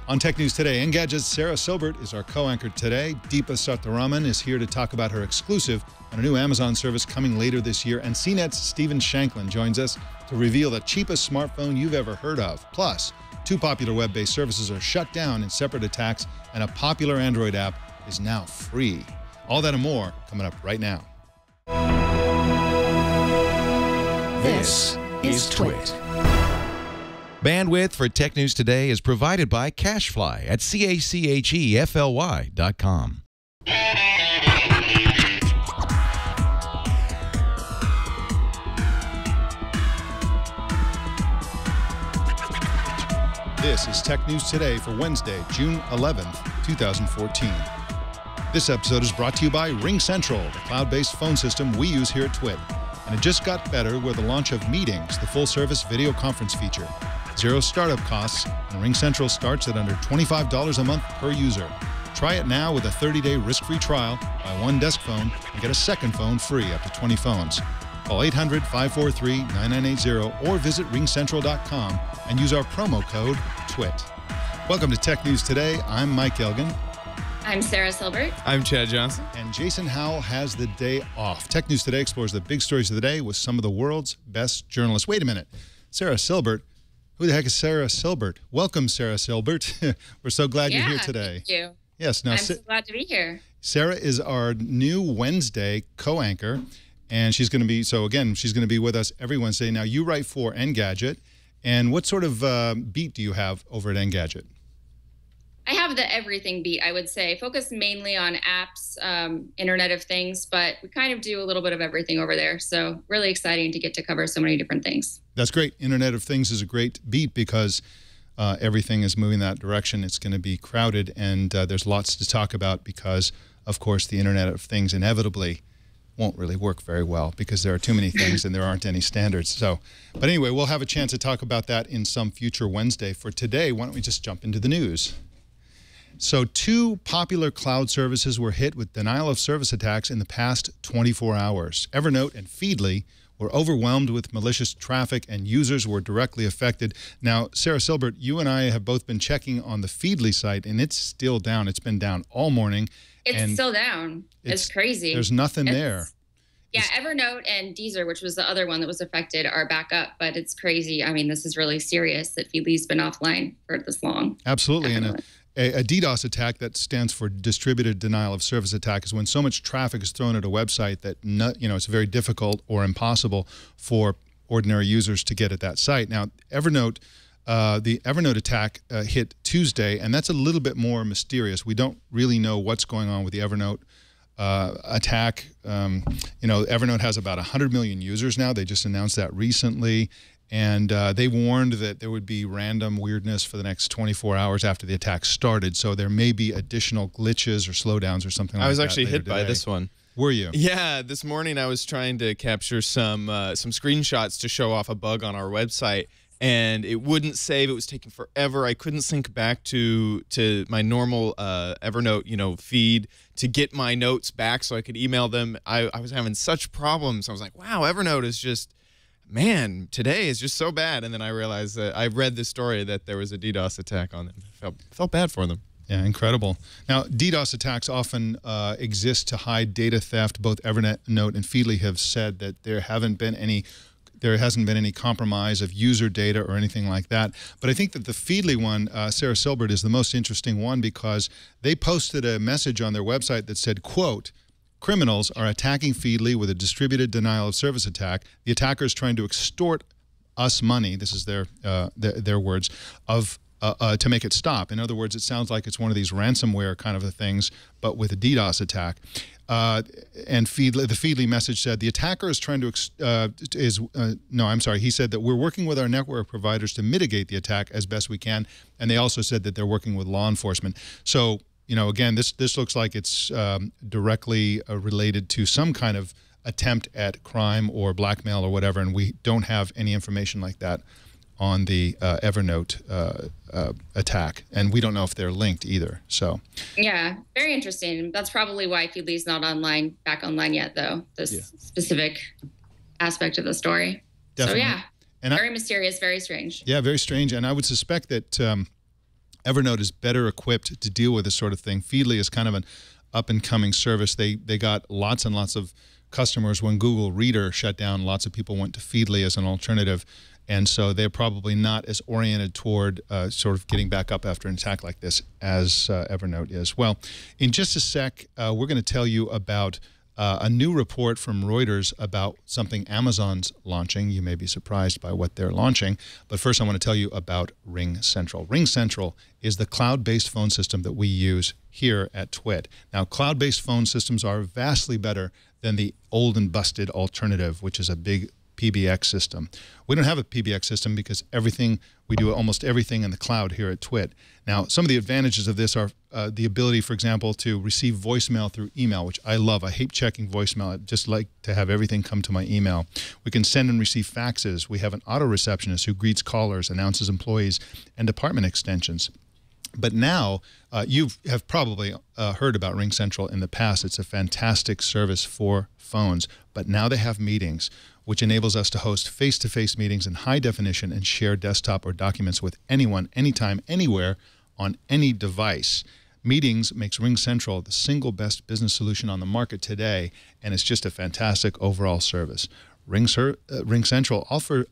On Tech News Today, Engadget's Sarah Silbert is our co-anchor today. Deepa Seetharaman is here to talk about her exclusive on a new Amazon service coming later this year. And CNET's Stephen Shankland joins us to reveal the cheapest smartphone you've ever heard of. Plus, two popular web-based services are shut down in separate attacks, and a popular Android app is now free. All that and more coming up right now. This is Twit. Bandwidth for Tech News Today is provided by CacheFly at CACHEFLY.com. This is Tech News Today for Wednesday, June 11th, 2014. This episode is brought to you by RingCentral, the cloud-based phone system we use here at Twit. And it just got better with the launch of Meetings, the full-service video conference feature. Zero startup costs, and RingCentral starts at under $25 a month per user. Try it now with a 30-day risk-free trial, buy one desk phone, and get a second phone free up to 20 phones. Call 800-543-9980 or visit ringcentral.com and use our promo code TWIT. Welcome to Tech News Today. I'm Mike Elgan. I'm Sarah Silbert. I'm Chad Johnson. And Jason Howell has the day off. Tech News Today explores the big stories of the day with some of the world's best journalists. Wait a minute. Sarah Silbert? Who the heck is Sarah Silbert? Welcome, Sarah Silbert. We're so glad you're here today. Thank you. Yes. Now, I'm so glad to be here. Sarah is our new Wednesday co-anchor, and she's going to be, so again, she's going to be with us every Wednesday. Now, you write for Engadget, and what sort of beat do you have over at Engadget? I have the everything beat, I would say. Focus mainly on apps, Internet of Things, but we kind of do a little bit of everything over there. So really exciting to get to cover so many different things. That's great. Internet of Things is a great beat because everything is moving that direction. It's going to be crowded, and there's lots to talk about because, of course, the Internet of Things inevitably won't really work very well because there are too many things and there aren't any standards. So, but anyway, we'll have a chance to talk about that in some future Wednesday. For today, why don't we just jump into the news? So two popular cloud services were hit with denial-of-service attacks in the past 24 hours. Evernote and Feedly were overwhelmed with malicious traffic, and users were directly affected. Now, Sarah Silbert, you and I have both been checking on the Feedly site, and it's still down. It's been down all morning. It's still down. It's crazy. There's nothing there. Yeah, Evernote and Deezer, which was the other one that was affected, are back up, but it's crazy. I mean, this is really serious that Feedly's been offline for this long. Absolutely. And a DDoS attack, that stands for distributed denial of service attack, is when so much traffic is thrown at a website that it's very difficult or impossible for ordinary users to get at that site. Now, Evernote, the Evernote attack hit Tuesday, and that's a little bit more mysterious. We don't really know what's going on with the Evernote attack. Evernote has about 100 million users now. They just announced that recently. And they warned that there would be random weirdness for the next 24 hours after the attack started. So there may be additional glitches or slowdowns or something like that. I was actually hit by this one. Were you? Yeah, this morning I was trying to capture some screenshots to show off a bug on our website, and it wouldn't save. It was taking forever. I couldn't sync back to my normal Evernote feed to get my notes back so I could email them. I was having such problems. I was like, wow, Evernote is just... man, today is just so bad. And then I realized that I read the story that there was a DDoS attack on them. Felt bad for them. Yeah, incredible. Now, DDoS attacks often exist to hide data theft. Both Evernote and Feedly have said that there hasn't been any compromise of user data or anything like that. But I think that the Feedly one, Sarah Silbert, is the most interesting one because they posted a message on their website that said, quote, "Criminals are attacking Feedly with a distributed denial-of-service attack. The attacker is trying to extort us money," this is their words, to make it stop. In other words, it sounds like it's one of these ransomware kind of things, but with a DDoS attack. And the Feedly message said, the attacker is trying to, he said that we're working with our network providers to mitigate the attack as best we can. And they also said that they're working with law enforcement. So, again, this looks like it's directly related to some kind of attempt at crime or blackmail or whatever, and we don't have any information like that on the Evernote attack, and we don't know if they're linked either. So, yeah, very interesting. That's probably why Feedly's not back online yet, though. This specific aspect of the story. Definitely. So yeah, and very mysterious, very strange. Yeah, very strange, and I would suspect that Evernote is better equipped to deal with this sort of thing. Feedly is kind of an up-and-coming service. They got lots and lots of customers when Google Reader shut down. Lots of people went to Feedly as an alternative, and so they're probably not as oriented toward sort of getting back up after an attack like this as Evernote is. Well, in just a sec, we're going to tell you about a new report from Reuters about something Amazon's launching. You may be surprised by what they're launching, but first I want to tell you about RingCentral. RingCentral is the cloud-based phone system that we use here at TWiT. Now, cloud-based phone systems are vastly better than the old and busted alternative, which is a big PBX system. We don't have a PBX system because we do almost everything in the cloud here at TWiT. Now, some of the advantages of this are the ability, for example, to receive voicemail through email, which I love. I hate checking voicemail. I just like to have everything come to my email. We can send and receive faxes. We have an auto receptionist who greets callers, announces employees, and department extensions. But now, you have probably heard about RingCentral in the past. It's a fantastic service for phones. But now they have meetings, which enables us to host face-to-face meetings in high definition and share desktop or documents with anyone, anytime, anywhere, on any device. Meetings makes RingCentral the single best business solution on the market today, and it's just a fantastic overall service. RingCentral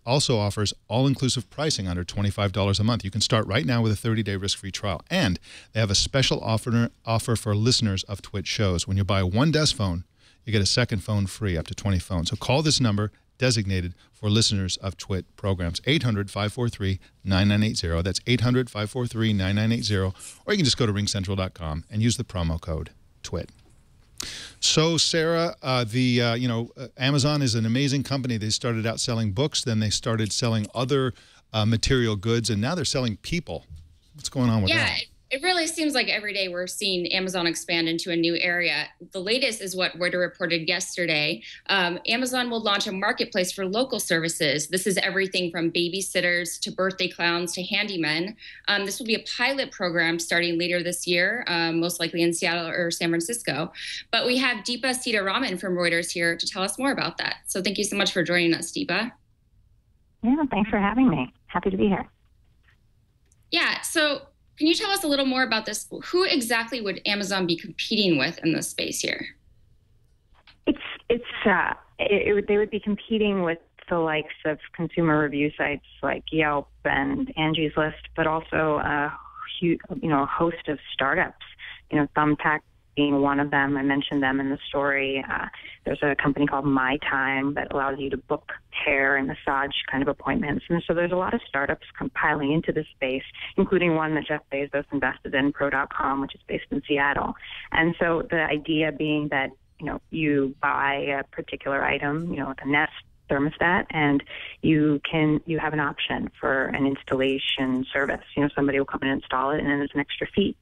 also offers all-inclusive pricing under $25 a month. You can start right now with a 30-day risk-free trial. And they have a special offer for listeners of TWiT shows. When you buy one desk phone, you get a second phone free, up to 20 phones. So call this number designated for listeners of TWiT programs, 800-543-9980. That's 800-543-9980. Or you can just go to ringcentral.com and use the promo code TWiT. So, Sarah, Amazon is an amazing company. They started out selling books, then they started selling other material goods, and now they're selling people. What's going on with that? It really seems like every day we're seeing Amazon expand into a new area. The latest is what Reuters reported yesterday. Amazon will launch a marketplace for local services. This is everything from babysitters to birthday clowns to handymen. This will be a pilot program starting later this year, most likely in Seattle or San Francisco. But we have Deepa Seetharaman from Reuters here to tell us more about that. So thank you so much for joining us, Deepa. Yeah, thanks for having me. Happy to be here. Yeah, so can you tell us a little more about this? Who exactly would Amazon be competing with in this space here? They would be competing with the likes of consumer review sites like Yelp and Angie's List, but also a host of startups. Thumbtack being one of them. I mentioned them in the story. There's a company called My Time that allows you to book hair and massage kind of appointments. And so there's a lot of startups compiling into this space, including one that Jeff Bezos invested in, Pro.com, which is based in Seattle. And so the idea being that, you buy a particular item, like a Nest thermostat, and you have an option for an installation service. Somebody will come and install it, and then there's an extra fee.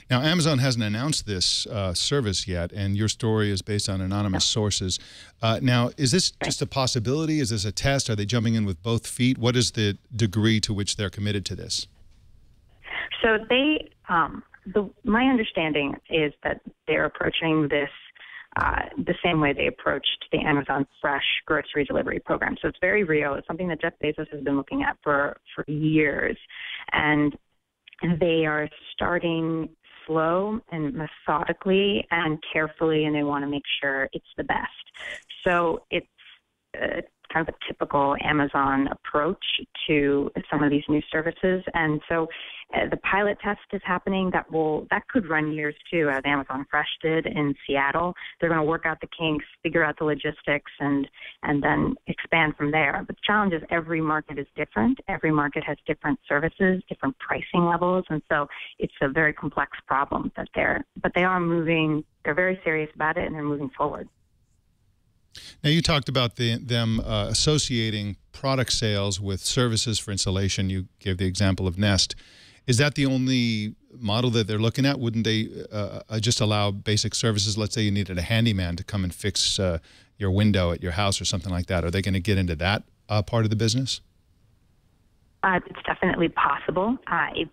Now, Amazon hasn't announced this service yet, and your story is based on anonymous sources. Now, is this just a possibility? Is this a test? Are they jumping in with both feet? What is the degree to which they're committed to this? So my understanding is that they're approaching this the same way they approached the Amazon Fresh grocery delivery program. So it's very real. It's something that Jeff Bezos has been looking at for years. And they are starting slow and methodically and carefully, and they want to make sure it's the best. So it's kind of a typical Amazon approach to some of these new services. And so the pilot test is happening. That could run years too, as Amazon Fresh did in Seattle. They're going to work out the kinks, figure out the logistics, and then expand from there. But the challenge is every market is different. Every market has different services, different pricing levels, and so it's a very complex problem but they are moving. They're very serious about it, and they're moving forward. Now, you talked about them associating product sales with services for installation. You gave the example of Nest. Is that the only model that they're looking at? Wouldn't they just allow basic services? Let's say you needed a handyman to come and fix your window at your house or something like that. Are they going to get into that part of the business? It's definitely possible. It's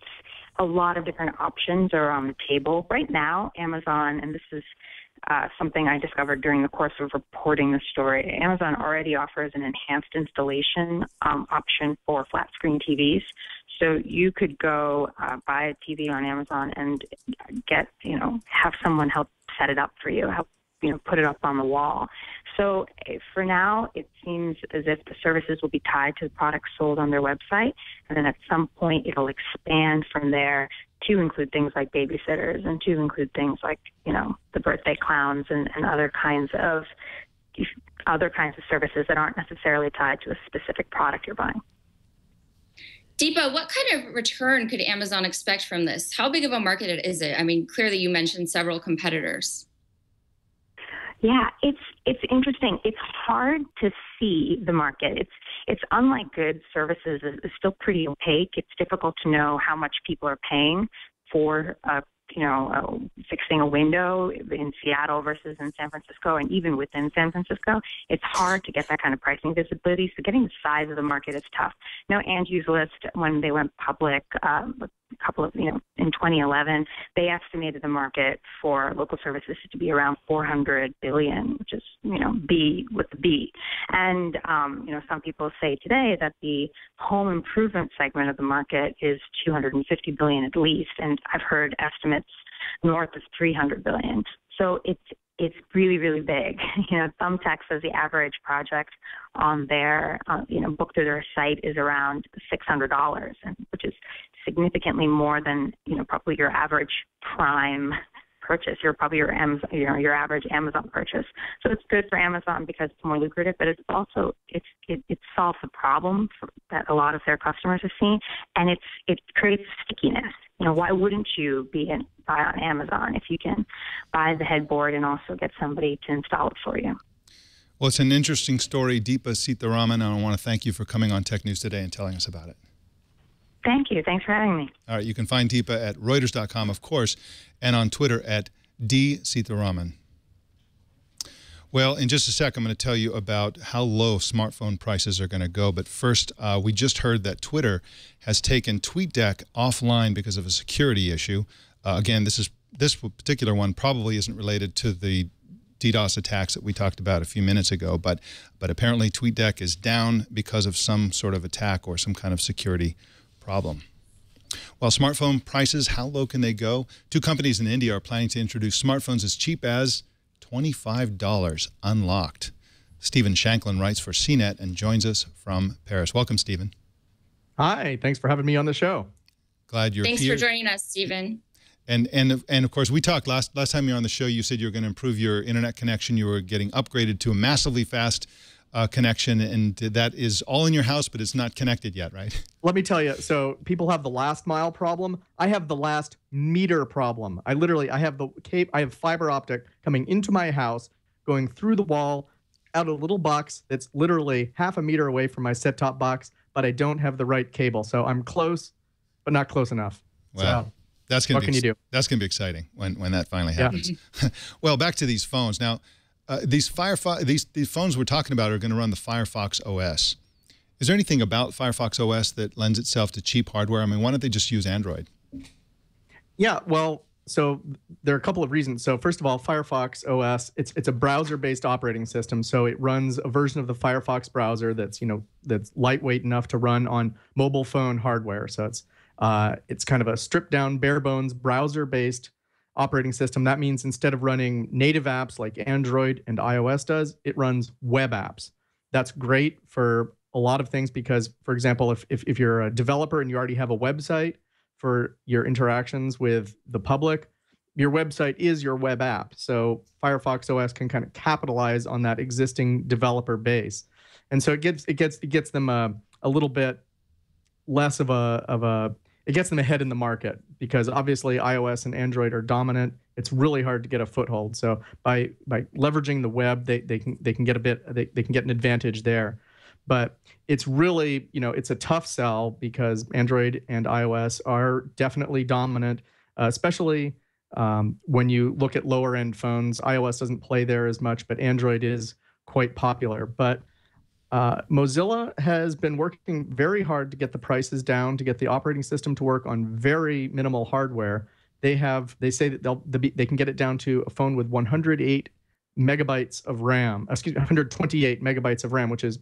a lot of different options are on the table. Right now, Amazon, and this is something I discovered during the course of reporting the story. Amazon already offers an enhanced installation option for flat screen TVs. So you could go buy a TV on Amazon and get, have someone help set it up for you, help, put it up on the wall. So for now, it seems as if the services will be tied to the products sold on their website, and then at some point it'll expand from there to include things like babysitters and to include things like, the birthday clowns and other kinds of services that aren't necessarily tied to a specific product you're buying. Deepa, what kind of return could Amazon expect from this? How big of a market is it? I mean, clearly you mentioned several competitors. Yeah, it's interesting. It's hard to see the market. It's unlike goods, services is still pretty opaque. It's difficult to know how much people are paying for fixing a window in Seattle versus in San Francisco, and even within San Francisco, it's hard to get that kind of pricing visibility. So getting the size of the market is tough. Now, Angie's List, when they went public, in 2011, they estimated the market for local services to be around $400 billion, which is, B with the B. And, some people say today that the home improvement segment of the market is $250 billion at least. And I've heard estimates north of $300 billion. So it's really, really big. Thumbtack says the average project on their, book through their site is around $600, which is significantly more than, probably your average Prime purchase, your average Amazon purchase. So it's good for Amazon because it's more lucrative, but it's also it solves a problem that a lot of their customers are seeing, and it creates stickiness. Why wouldn't you buy on Amazon if you can buy the headboard and also get somebody to install it for you? Well, it's an interesting story, Deepa Seetharaman, and I want to thank you for coming on Tech News Today and telling us about it. Thank you. Thanks for having me. All right, you can find Deepa at Reuters.com, of course, and on Twitter at @Seetharaman. Well, in just a sec, I'm going to tell you about how low smartphone prices are going to go. But first, we just heard that Twitter has taken TweetDeck offline because of a security issue. Again, this particular one probably isn't related to the DDoS attacks that we talked about a few minutes ago, but apparently TweetDeck is down because of some sort of attack or some kind of security problem. Well, smartphone prices, how low can they go? Two companies in India are planning to introduce smartphones as cheap as $25 unlocked. Stephen Shankland writes for CNET and joins us from Paris. Welcome, Stephen. Hi, thanks for having me on the show. Glad you're here. Thanks for joining us, Stephen. And of course, we talked last time you were on the show, you said you were going to improve your internet connection. You were getting upgraded to a massively fast connection, and that is all in your house, but it's not connected yet, right? Let me tell you, so people have the last mile problem. I have the last meter problem. I have fiber optic coming into my house, going through the wall, out a little box that's literally half a meter away from my set-top box, but I don't have the right cable. So I'm close, but not close enough. Wow. So, that's going what can you do? That's going to be exciting when that finally happens. Yeah. Well, back to these phones. Now, these phones we're talking about are going to run the Firefox OS. Is there anything about Firefox OS that lends itself to cheap hardware? I mean, why don't they just use Android? Yeah, well, so there are a couple of reasons. So first of all, Firefox OS, it's a browser-based operating system. So it runs a version of the Firefox browser that's lightweight enough to run on mobile phone hardware. So it's kind of a stripped-down, bare-bones browser-based operating system. That means instead of running native apps like Android and iOS does, it runs web apps. That's great for a lot of things because, for example, if you're a developer and you already have a website for your interactions with the public, your website is your web app. So Firefox OS can kind of capitalize on that existing developer base. And so it gets them a little bit less of it gets them ahead in the market because obviously iOS and Android are dominant. It's really hard to get a foothold. So by leveraging the web, they can get an advantage there. But it's really, it's a tough sell because Android and iOS are definitely dominant, especially when you look at lower end phones. iOS doesn't play there as much, but Android is quite popular. But Mozilla has been working very hard to get the prices down, to get the operating system to work on very minimal hardware. they say that they can get it down to a phone with 108 megabytes of RAM, 128 megabytes of RAM, which is,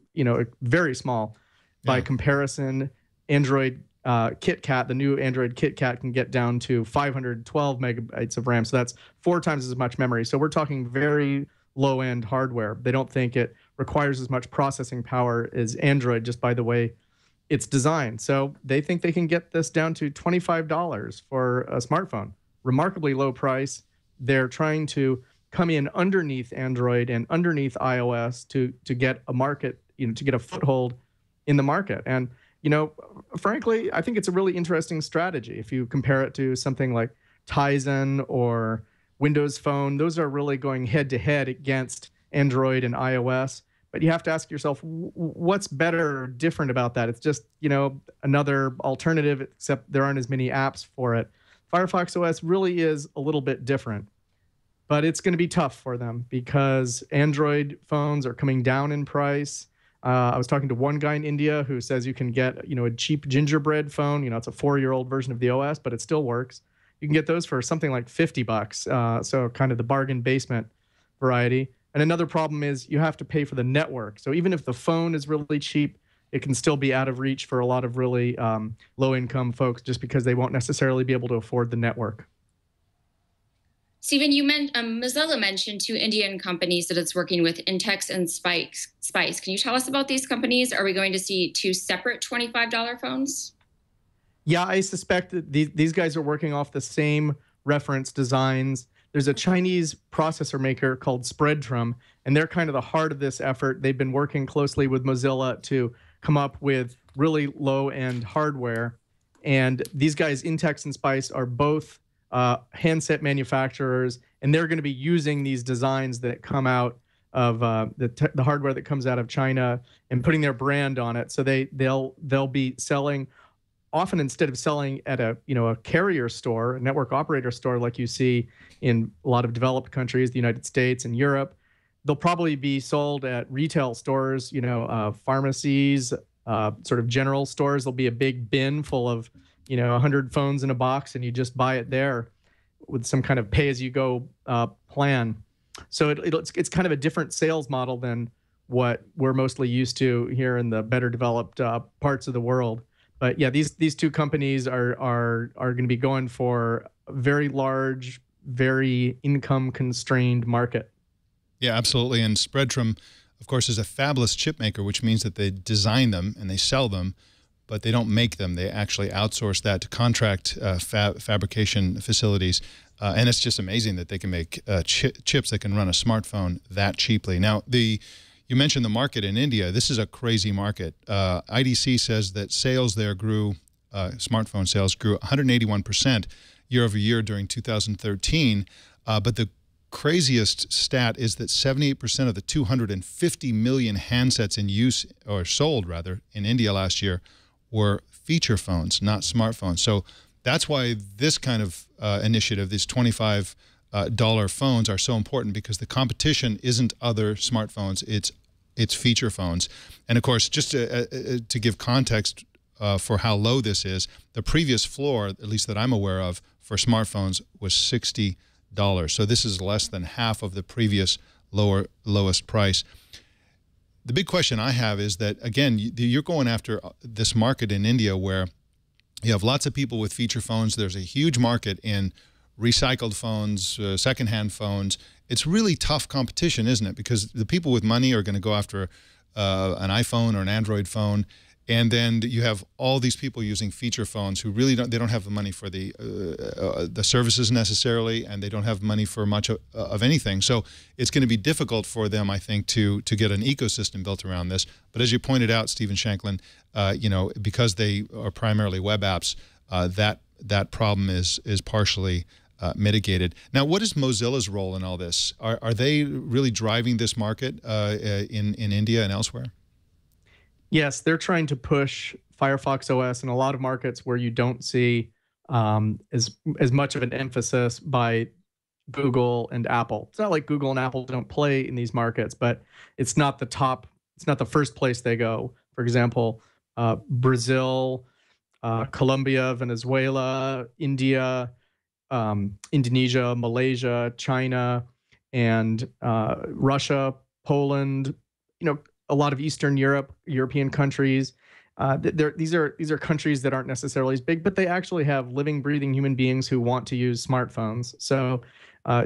very small by comparison. Android KitKat, the new Android KitKat, can get down to 512 megabytes of RAM. So that's 4 times as much memory. So we're talking very low-end hardware. They don't think it requires as much processing power as Android, just by the way it's designed. So they think they can get this down to $25 for a smartphone. Remarkably low price. They're trying to come in underneath Android and underneath iOS to get a market, to get a foothold in the market. And frankly, I think it's a really interesting strategy. If you compare it to something like Tizen or Windows Phone, those are really going head-to-head against Android and iOS. But you have to ask yourself, what's better or different about that? It's just, another alternative, except there aren't as many apps for it. Firefox OS really is a little bit different. But it's going to be tough for them because Android phones are coming down in price. I was talking to one guy in India who says you can get, a cheap gingerbread phone. It's a 4-year-old version of the OS, but it still works. You can get those for something like $50. So kind of the bargain basement variety. And another problem is you have to pay for the network. So even if the phone is really cheap, it can still be out of reach for a lot of really low-income folks just because they won't necessarily be able to afford the network. Stephen, Mozilla mentioned 2 Indian companies that it's working with, Intex and Spice. Can you tell us about these companies? Are we going to see 2 separate $25 phones? Yeah, I suspect that these guys are working off the same reference designs. There's a Chinese processor maker called Spreadtrum, and they're kind of the heart of this effort. They've been working closely with Mozilla to come up with really low-end hardware. And these guys, Intex and Spice, are both handset manufacturers, and they're going to be using these designs that come out of the hardware that comes out of China and putting their brand on it. So they'll be selling, often instead of selling at a carrier store, a network operator store like you see in a lot of developed countries, the United States and Europe, they'll probably be sold at retail stores, pharmacies, sort of general stores. There'll be a big bin full of 100 phones in a box, and you just buy it there with some kind of pay-as-you-go plan. So it's kind of a different sales model than what we're mostly used to here in the better developed parts of the world. But yeah, these 2 companies are going to be going for a very large, very income-constrained market. Yeah, absolutely. And Spreadtrum, of course, is a fabless chip maker, which means that they design them and they sell them, but they don't make them. They actually outsource that to contract fabrication facilities. And it's just amazing that they can make chips that can run a smartphone that cheaply. Now, you mentioned the market in India. This is a crazy market. IDC says that sales there grew, smartphone sales grew 181% year over year during 2013. But the craziest stat is that 78% of the 250 million handsets in use, or sold rather, in India last year were feature phones, not smartphones. So that's why this kind of initiative, these $25 phones, are so important, because the competition isn't other smartphones, it's feature phones. And of course, just to give context for how low this is, the previous floor, at least that I'm aware of, for smartphones was $60. So this is less than half of the previous lowest price. The big question I have is that, again, you're going after this market in India where you have lots of people with feature phones. There's a huge market in recycled phones, secondhand phones. It's really tough competition, isn't it? Because the people with money are going to go after an iPhone or an Android phone, and then you have all these people using feature phones who really don't have the money for the services necessarily, and they don't have money for much of anything. So it's going to be difficult for them, I think, to get an ecosystem built around this. But as you pointed out, Stephen Shankland, because they are primarily web apps, that problem is partially mitigated. Now, what is Mozilla's role in all this? Are they really driving this market in India and elsewhere? Yes, they're trying to push Firefox OS in a lot of markets where you don't see as much of an emphasis by Google and Apple. It's not like Google and Apple don't play in these markets, but it's not the top. It's not the first place they go. For example, Brazil, Colombia, Venezuela, India, Indonesia, Malaysia, China, and Russia, Poland, a lot of Eastern European countries. These are countries that aren't necessarily as big, but they actually have living, breathing human beings who want to use smartphones. So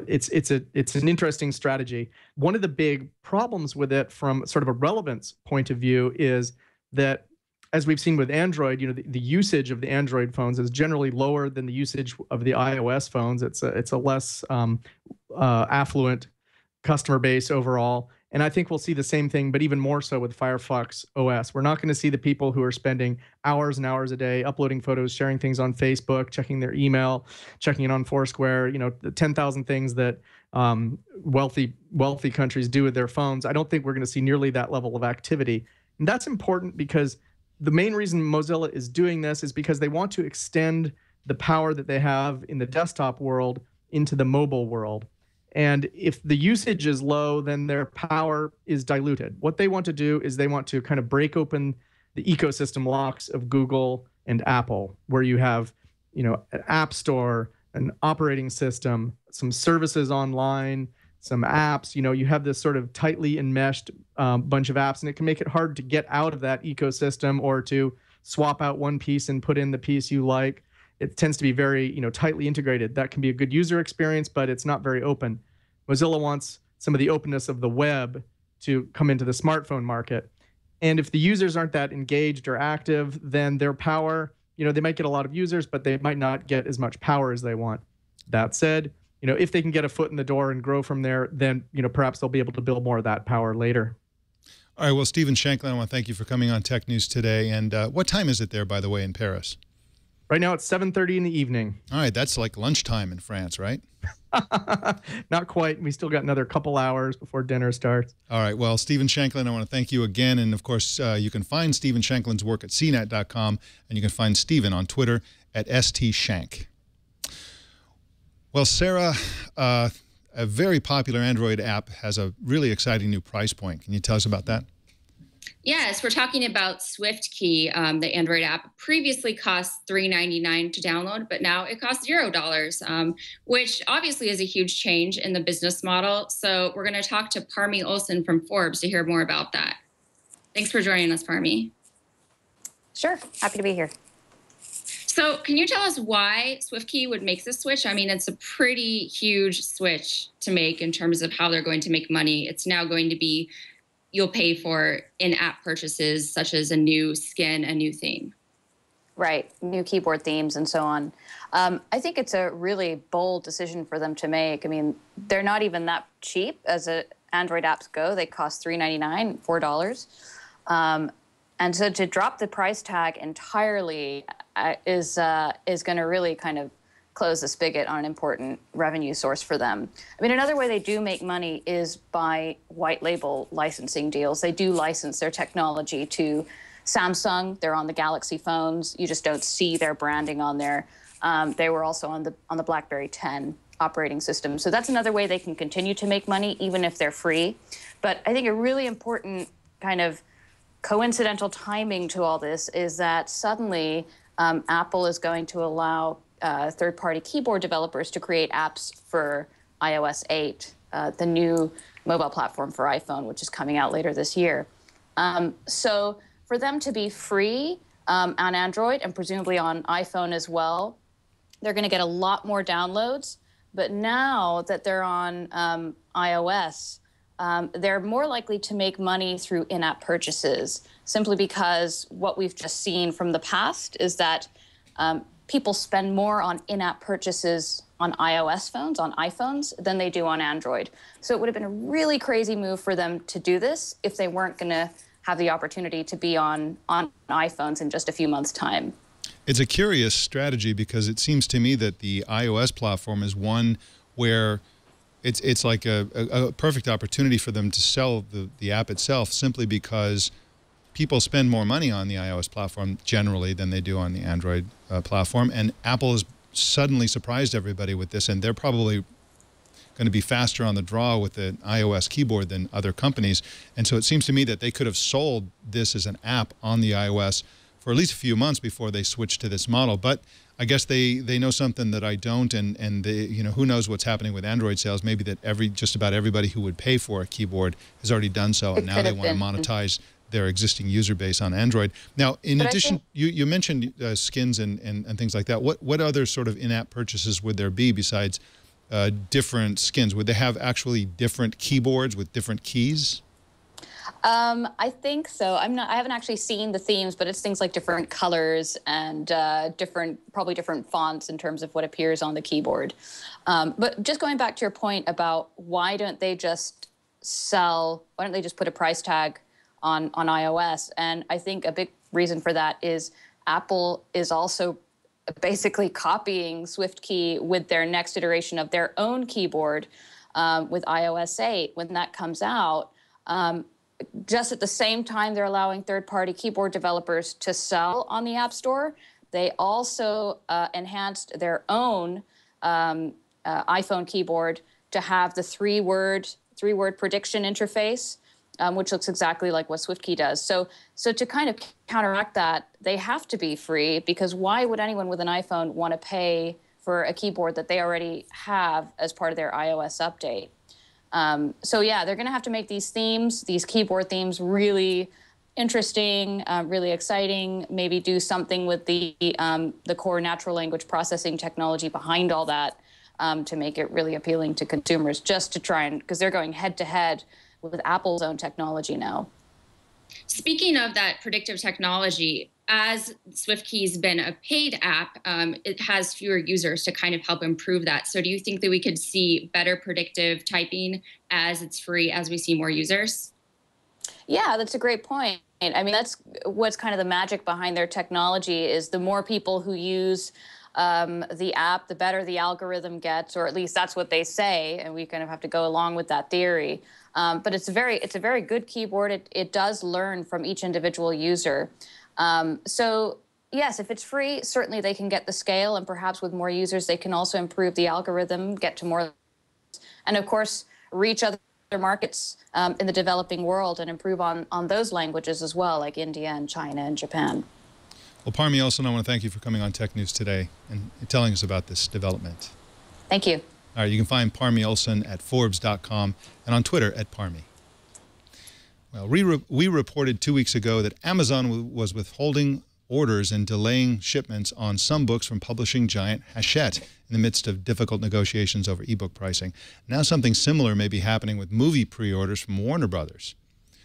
it's an interesting strategy. One of the big problems with it from sort of a relevance point of view is that, as we've seen with Android, the usage of the Android phones is generally lower than the usage of the iOS phones. It's a less affluent customer base overall. And I think we'll see the same thing, but even more so with Firefox OS. We're not going to see the people who are spending hours and hours a day uploading photos, sharing things on Facebook, checking their email, checking it on Foursquare, the 10,000 things that wealthy countries do with their phones. I don't think we're going to see nearly that level of activity. And that's important because the main reason Mozilla is doing this is because they want to extend the power that they have in the desktop world into the mobile world. And if the usage is low, then their power is diluted. What they want to do is they want to kind of break open the ecosystem locks of Google and Apple, where you have, an app store, an operating system, some services online, some apps. You have this sort of tightly enmeshed bunch of apps, and it can make it hard to get out of that ecosystem or to swap out one piece and put in the piece you like. It tends to be very, tightly integrated. That can be a good user experience, but it's not very open. Mozilla wants some of the openness of the web to come into the smartphone market. And if the users aren't that engaged or active, then their power, they might get a lot of users, but they might not get as much power as they want. That said, if they can get a foot in the door and grow from there, then, perhaps they'll be able to build more of that power later. All right. Well, Stephen Shankland, I want to thank you for coming on Tech News today. And what time is it there, by the way, in Paris? Right now, it's 7:30 in the evening. All right. That's like lunchtime in France, right? Not quite. We still got another couple hours before dinner starts. All right. Well, Stephen Shankland, I want to thank you again. And, of course, you can find Stephen Shankland's work at cnet.com, and you can find Stephen on Twitter at STShank. Well, Sarah, a very popular Android app has a really exciting new price point. Can you tell us about that? Yes, we're talking about SwiftKey, the Android app. Previously cost $3.99 to download, but now it costs $0, which obviously is a huge change in the business model. So we're going to talk to Parmy Olson from Forbes to hear more about that. Thanks for joining us, Parmy. Sure, happy to be here. So can you tell us why SwiftKey would make this switch? I mean, it's a pretty huge switch to make in terms of how they're going to make money. It's now going to be you'll pay for in-app purchases such as a new skin, a new theme. Right, new keyboard themes and so on. I think it's a really bold decision for them to make. I mean, they're not even that cheap as Android apps go. They cost $3.99, $4. And so to drop the price tag entirely is going to really kind of close the spigot on an important revenue source for them. I mean, another way they do make money is by white label licensing deals. They do license their technology to Samsung. They're on the Galaxy phones. You just don't see their branding on there. They were also on the BlackBerry 10 operating system. So that's another way they can continue to make money, even if they're free. But I think a really important kind of coincidental timing to all this is that suddenly Apple is going to allow third-party keyboard developers to create apps for iOS 8, the new mobile platform for iPhone, which is coming out later this year. So for them to be free on Android and presumably on iPhone as well, they're going to get a lot more downloads. But now that they're on iOS, they're more likely to make money through in-app purchases, simply because what we've just seen from the past is that people spend more on in-app purchases on iOS phones, on iPhones, than they do on Android. So it would have been a really crazy move for them to do this if they weren't going to have the opportunity to be on iPhones in just a few months' time. It's a curious strategy because it seems to me that the iOS platform is one where it's like a perfect opportunity for them to sell the app itself, simply because people spend more money on the iOS platform generally than they do on the Android platform. And Apple has suddenly surprised everybody with this, and they're probably going to be faster on the draw with the iOS keyboard than other companies. And so it seems to me that they could have sold this as an app on the iOS for at least a few months before they switched to this model. But I guess they know something that I don't, and they, you know, who knows what's happening with Android sales? Maybe that just about everybody who would pay for a keyboard has already done so, and now they want to monetize their existing user base on Android. Now, in addition, you mentioned skins and things like that. What other sort of in-app purchases would there be besides different skins? Would they have actually different keyboards with different keys? I think so. I haven't actually seen the themes, but it's things like different colors and probably different fonts in terms of what appears on the keyboard. But just going back to your point about why don't they just put a price tag on iOS? And I think a big reason for that is Apple is also basically copying SwiftKey with their next iteration of their own keyboard with iOS 8 when that comes out. Just at the same time they're allowing third-party keyboard developers to sell on the App Store, they also enhanced their own iPhone keyboard to have the three-word prediction interface, which looks exactly like what SwiftKey does. So to kind of counteract that, they have to be free, because why would anyone with an iPhone want to pay for a keyboard that they already have as part of their iOS update? So yeah, they're going to have to make these themes, these keyboard themes, really interesting, really exciting. Maybe do something with the core natural language processing technology behind all that to make it really appealing to consumers. Just to try and, because they're going head to head with Apple's own technology now. Speaking of that predictive technology, as SwiftKey's been a paid app, it has fewer users to kind of help improve that. So do you think that we could see better predictive typing as it's free, as we see more users? Yeah, that's a great point. I mean, that's what's kind of the magic behind their technology, is the more people who use the app, the better the algorithm gets, or at least that's what they say, and we kind of have to go along with that theory. But it's a very good keyboard. It does learn from each individual user. So yes, if it's free, certainly they can get the scale, and perhaps with more users, they can also improve the algorithm, get to more, and of course, reach other markets in the developing world and improve on those languages as well, like India and China and Japan. Well, Parmy, Olson, I want to thank you for coming on Tech News today and telling us about this development. Thank you. All right, you can find Parmy Olson at Forbes.com and on Twitter at Parmy. Well, we reported 2 weeks ago that Amazon was withholding orders and delaying shipments on some books from publishing giant Hachette in the midst of difficult negotiations over ebook pricing. Now something similar may be happening with movie pre-orders from Warner Brothers.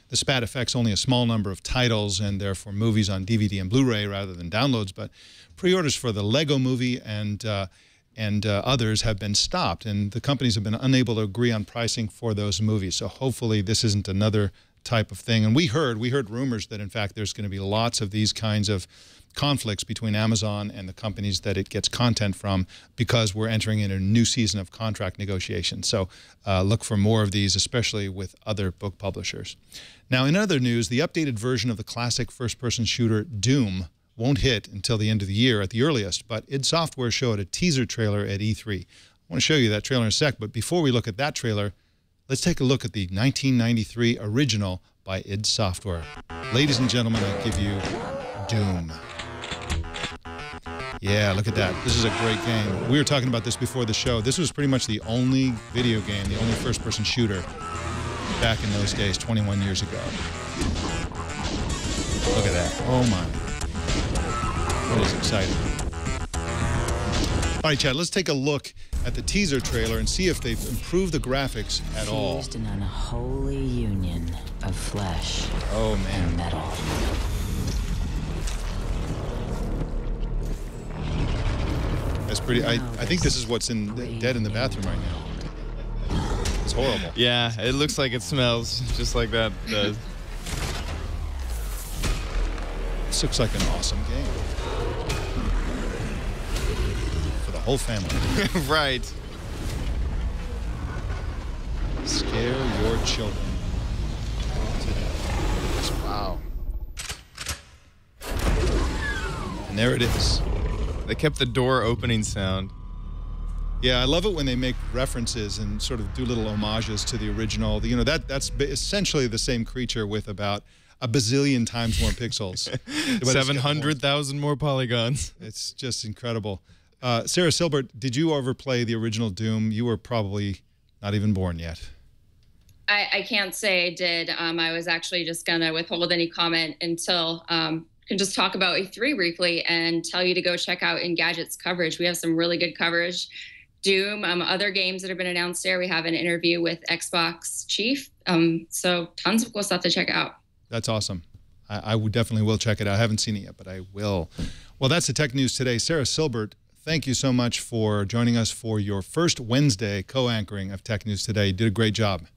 The spat affects only a small number of titles and therefore movies on DVD and Blu-ray rather than downloads, but pre-orders for the Lego movie and others have been stopped, and the companies have been unable to agree on pricing for those movies. So hopefully this isn't another type of thing. And we heard rumors that in fact there's going to be lots of these kinds of conflicts between Amazon and the companies that it gets content from, because we're entering in a new season of contract negotiations. So look for more of these, especially with other book publishers. Now, in other news, the updated version of the classic first-person shooter Doom won't hit until the end of the year at the earliest, but id Software showed a teaser trailer at E3. I want to show you that trailer in a sec, but before we look at that trailer, let's take a look at the 1993 original by id Software. Ladies and gentlemen, I give you Doom. Yeah, look at that. This is a great game. We were talking about this before the show. This was pretty much the only video game, the only first-person shooter back in those days, 21 years ago. Look at that. Oh, my. That is exciting. All right, Chad, let's take a look at the teaser trailer and see if they've improved the graphics at all. Fused in an unholy union of flesh and metal. That's pretty. I think this is what's dead in the bathroom right now. It's horrible. Yeah, it looks like it smells just like that does. This looks like an awesome game for the whole family. Right. Scare your children to death. Wow. And there it is. They kept the door opening sound. Yeah, I love it when they make references and sort of do little homages to the original. You know, that's essentially the same creature with about a bazillion times more pixels. 700,000 more polygons. It's just incredible. Sarah Silbert, did you ever play the original Doom? You were probably not even born yet. I can't say I did. I was actually just going to withhold any comment until can just talk about E3 briefly and tell you to go check out Engadget's coverage. We have some really good coverage. Doom, other games that have been announced there. We have an interview with Xbox Chief. So tons of cool stuff to check out. That's awesome. I would definitely will check it out. I haven't seen it yet, but I will. Well, that's the Tech News Today. Sarah Silbert, thank you so much for joining us for your first Wednesday co-anchoring of Tech News Today. You did a great job.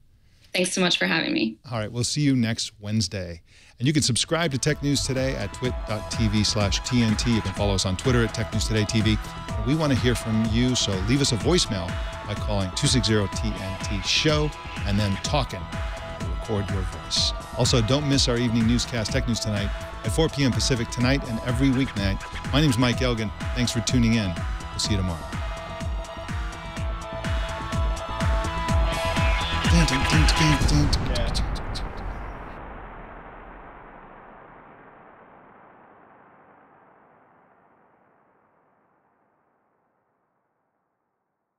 Thanks so much for having me. All right, we'll see you next Wednesday. And you can subscribe to Tech News Today at twit.tv/TNT. You can follow us on Twitter at Tech News Today TV. And we want to hear from you, so leave us a voicemail by calling 260-TNT-SHOW and then talking. We'll record your voice. Also, don't miss our evening newscast, Tech News Tonight, at 4 p.m. Pacific tonight and every weeknight. My name's Mike Elgan. Thanks for tuning in. We'll see you tomorrow. Yeah.